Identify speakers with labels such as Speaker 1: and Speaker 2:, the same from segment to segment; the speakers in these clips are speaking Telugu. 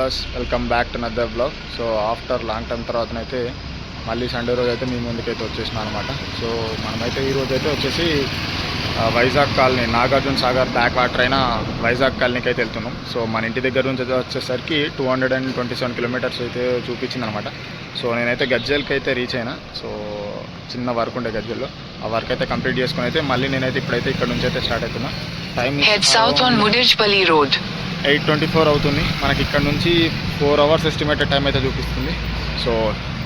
Speaker 1: Viewers, welcome back to another blog. So after long time తర్వాతనైతే మళ్ళీ సండే రోజు అయితే మీ ముందుకైతే వచ్చేసినాం అనమాట. సో మనమైతే ఈరోజు అయితే వచ్చేసి Vizag colony, Nagarjuna Sagar back water అయిన వైజాగ్ కాలనీకి అయితే వెళ్తున్నాం. సో మన ఇంటి దగ్గర నుంచి వచ్చేసరికి 227 కిలోమీటర్స్ అయితే చూపించింది అనమాట. సో నేనైతే గజ్జల్కి అయితే రీచ్ అయినా. సో చిన్న వర్క్ ఉండే గజ్జల్లో, ఆ వర్క్ అయితే కంప్లీట్ చేసుకుని అయితే మళ్ళీ నేనైతే ఇప్పుడైతే ఇక్కడ నుంచి అయితే స్టార్ట్ అవుతున్నా. టైం 8:24 అవుతుంది. మనకి ఇక్కడ నుంచి 4 అవర్స్ ఎస్టిమేటెడ్ టైం అయితే చూపిస్తుంది. సో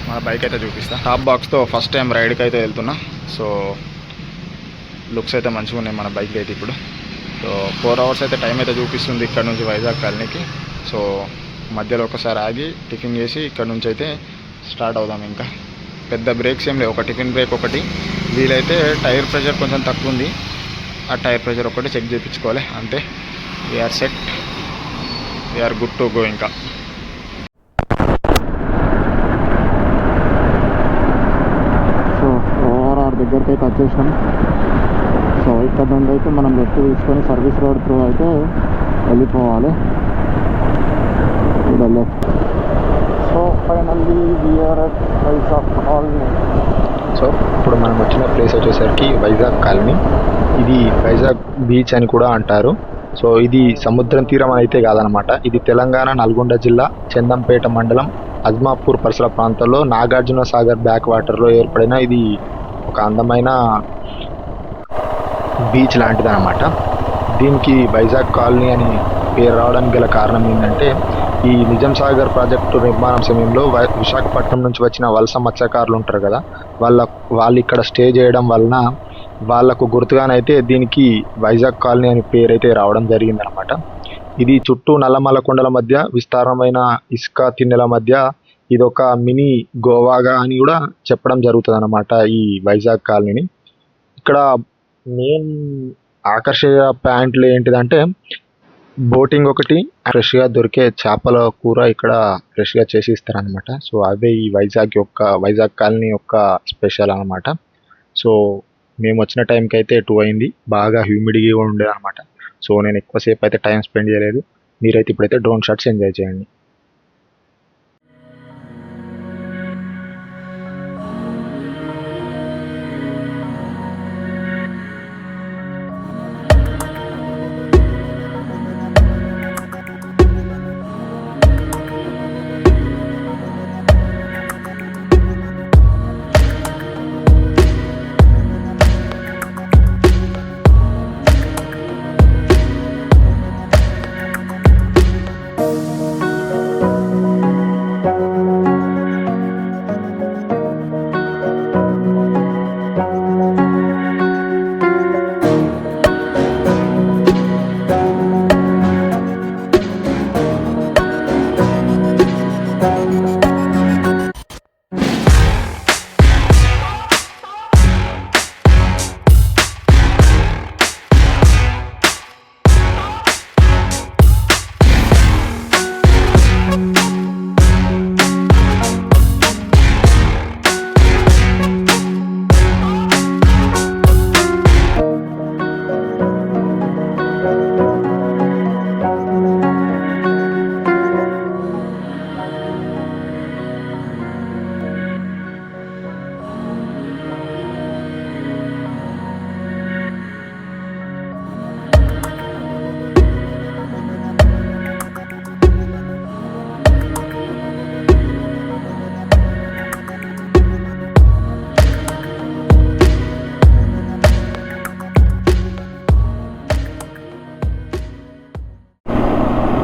Speaker 1: మన బైక్ అయితే చూపిస్తా. టాప్ బాక్స్తో ఫస్ట్ టైం రైడ్కి అయితే వెళ్తున్నా. సో లుక్స్ అయితే మంచిగా ఉన్నాయి మన బైక్ అయితే ఇప్పుడు. సో 4 అవర్స్ అయితే టైం అయితే చూపిస్తుంది ఇక్కడ నుంచి వైజాగ్ కాలనీకి. సో మధ్యలో ఒకసారి ఆగి టిఫిన్ చేసి ఇక్కడ నుంచి అయితే స్టార్ట్ అవుదాం. ఇంకా పెద్ద బ్రేక్స్ ఏం లేవు, ఒక టిఫిన్ బ్రేక్ ఒకటి. వీలైతే టైర్ ప్రెషర్ కొంచెం తక్కువ ఉంది, ఆ టైర్ ప్రెషర్ ఒకటి చెక్ చేయించుకోవాలి అంతే. We're set, we're good to go. ఇంకా సో ఓఆర్ఆర్ దగ్గరికి అయితే వచ్చేసినాం. సో ఇక్కడ నుండి అయితే మనం లెఫ్ట్ తీసుకొని సర్వీస్ రోడ్ త్రూ అయితే వెళ్ళిపోవాలి. ఇక్కడ left. So finally we're at Vizag colony.
Speaker 2: So ఇప్పుడు మనం వచ్చిన ప్లేస్ వచ్చేసరికి వైజాగ్ కాలనీ. ఇది వైజాగ్ బీచ్ అని కూడా అంటారు. సో ఇది సముద్రం తీరం అయితే కాదనమాట. ఇది తెలంగాణ నల్గొండ జిల్లా చందంపేట మండలం అజ్మాపూర్ పరిసర ప్రాంతాల్లో నాగార్జున సాగర్ బ్యాక్ వాటర్లో ఏర్పడిన ఇది ఒక అందమైన బీచ్ లాంటిది అనమాట. దీనికి వైజాగ్ కాలనీ అని పేరు రావడానికి గల కారణం ఏంటంటే, ఈ నిజాం సాగర్ ప్రాజెక్టు నిర్మాణం సమయంలో విశాఖపట్నం నుంచి వచ్చిన వలస మత్స్యకారులు ఉంటారు కదా, వాళ్ళు ఇక్కడ స్టే చేయడం వలన వాళ్ళకు గుర్తుగానైతే దీనికి వైజాగ్ కాలనీ అని పేరు అయితే రావడం జరిగిందనమాట. ఇది చుట్టూ నల్లమల కొండల మధ్య విస్తారమైన ఇసుక తిన్నెల మధ్య ఇదొక మినీ గోవాగా అని కూడా చెప్పడం జరుగుతుంది అనమాట ఈ వైజాగ్ కాలనీని. ఇక్కడ మెయిన్ ఆకర్షణ పాయింట్లు ఏంటిదంటే, బోటింగ్ ఒకటి, ఫ్రెష్గా దొరికే చేపల కూర ఇక్కడ ఫ్రెష్గా చేసి ఇస్తారనమాట. సో అవే ఈ వైజాగ్ కాలనీ యొక్క స్పెషల్ అనమాట. సో మేము వచ్చిన టైంకి అయితే 2 అయింది. బాగా హ్యూమిడిగా ఉండేది అనమాట. సో నేను ఎక్కువసేపు అయితే టైం స్పెండ్ చేయలేదు. మీరైతే ఇప్పుడైతే డ్రోన్ షాట్స్ ఎంజాయ్ చేయండి.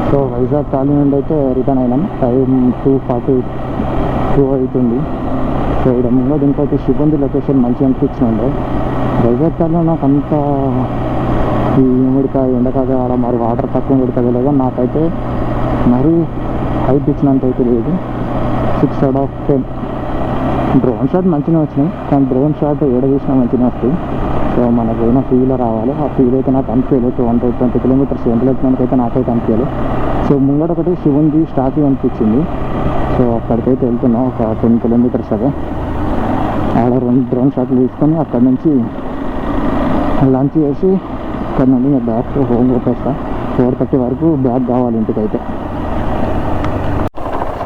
Speaker 1: సో వైజాగ్ కాలనీ నుండి అయితే రిటర్న్ అయినాం. టైం 2:42 అవుతుంది. సో ఇక్కడ ముందు దీనికి అయితే శివుంది లొకేషన్ మంచిగా అనిపించింది. వైజాగ్ కాలనీ నాకు అంత ఈ ఉడికాయ ఎండకాయ ఆడ మరి వాటర్ తక్కువ ఉడకదు లేదా, నాకైతే మరీ హైట్ ఇచ్చినంత అయితే లేదు. 6/10. డ్రోన్ షాట్ మంచిగా వచ్చినాయి, కానీ డ్రోన్ షాట్ ఏడ చూసినా మంచిగా వస్తాయి. సో మనకు ఏమైనా ఫీల్ రావాలి. ఆ ఫీల్ అయితే నాకు అనిపించలేదు. 220 కిలోమీటర్స్ వెంటలేకపోయినాకైతే నాకైతే అనిపించలేదు. సో ముంగడ ఒకటి శివుంది స్టాచ్యూ అనిపించింది. సో అక్కడికైతే వెళ్తున్నాం. ఒక 10 కిలోమీటర్స్ అదే. ఆడ 2 డ్రోన్ షాట్లు తీసుకొని అక్కడ నుంచి లంచ్ చేసి ఇక్కడ నుండి బ్యాక్ హోమ్ వచ్చేస్తా. 4:30 వరకు బ్యాక్ కావాలి ఇంటికైతే.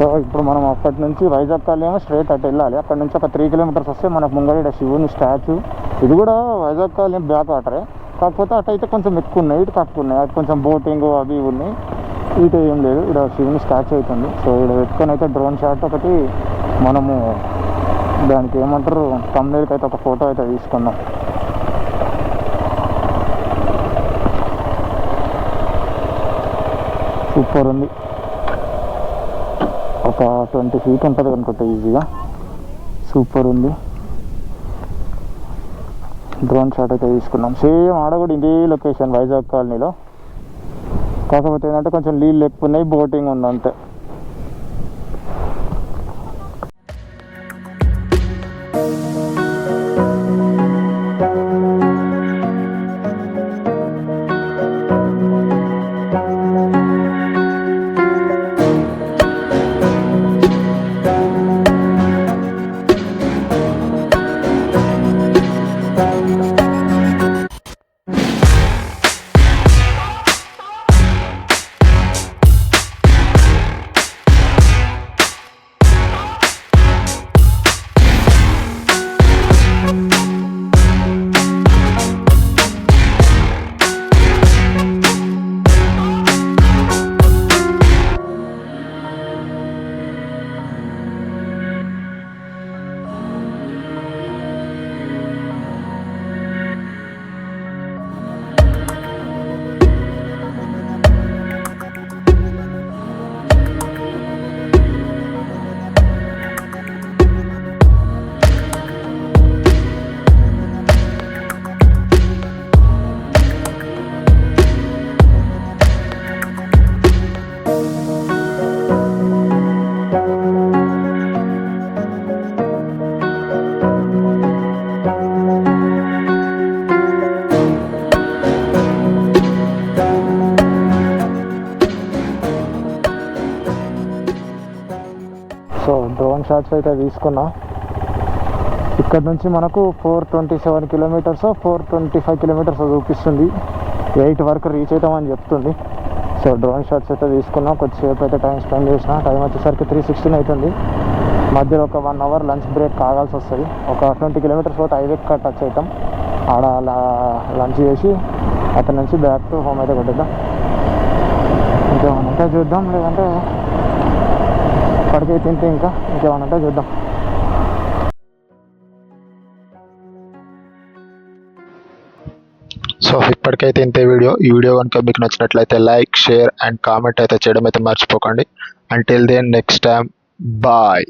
Speaker 1: సో ఇప్పుడు మనం అక్కడి నుంచి వైజాగ్ కాలేమో స్ట్రైట్ అటు వెళ్ళాలి. అక్కడ నుంచి ఒక 3 కిలోమీటర్స్ వస్తే మనకు ముంగడ శివుని స్టాచ్యూ. ఇది కూడా వైజాగ్ కాలేం బ్యాక్ వాటరే, కాకపోతే అటు అయితే కొంచెం ఎక్కువ ఉన్నాయి, ఇటు తక్కువ ఉన్నాయి. అటు కొంచెం బోటింగ్ అవి ఉన్నాయి, ఇటు ఏం లేదు. ఇక్కడ శివుని స్టాచ్యూ అవుతుంది. సో ఇక్కడ పెట్టుకొని అయితే డ్రోన్ షాట్ ఒకటి మనము దానికి ఏమంటారు తమ్నేల్కి అయితే ఒక ఫోటో అయితే తీసుకుందాం. సూపర్ ఉంది. ఒక 20 feet ఉంటుంది అనుకుంటా ఈజీగా. సూపర్ ఉంది. డ్రోన్ షాట్ అయితే తీసుకున్నాం. సేమ్ ఆడ కూడా ఇదే లొకేషన్ వైజాగ్ కాలనీలో, కాకపోతే ఏంటంటే కొంచెం నీళ్ళు ఎక్కువ ఉన్నాయి, బోటింగ్ ఉంది అంతే. సో డ్రోన్ షాట్స్ అయితే తీసుకున్నా. ఇక్కడ నుంచి మనకు 427 కిలోమీటర్స్ 425 కిలోమీటర్స్ చూపిస్తుంది. 8 వరకు రీచ్ అవుతామని చెప్తుంది. సో డ్రోన్ షాట్స్ అయితే తీసుకున్నాం. కొద్దిసేపు అయితే టైం స్పెండ్ చేసిన. టైం వచ్చేసరికి 3:16 అవుతుంది. మధ్యలో ఒక 1 hour లంచ్ బ్రేక్ కావాల్సి వస్తుంది. ఒక 20 కిలోమీటర్స్ పోతే హైవే టచ్ అవుతాం. ఆడ లంచ్ చేసి అక్కడ నుంచి బ్యాక్ టు హోమ్ అయితే కొట్టేద్దాం. ఇంకేమన్నా చూద్దాం, లేదంటే ఇప్పటికైతే ఇంకేమన్నా చూద్దాం.
Speaker 2: సో ఇప్పటికైతే ఇంతే వీడియో. ఈ వీడియో కనుక మీకు నచ్చినట్లయితే లైక్, షేర్ అండ్ కామెంట్ అయితే చేయడం అయితే మర్చిపోకండి. Until then next time, bye.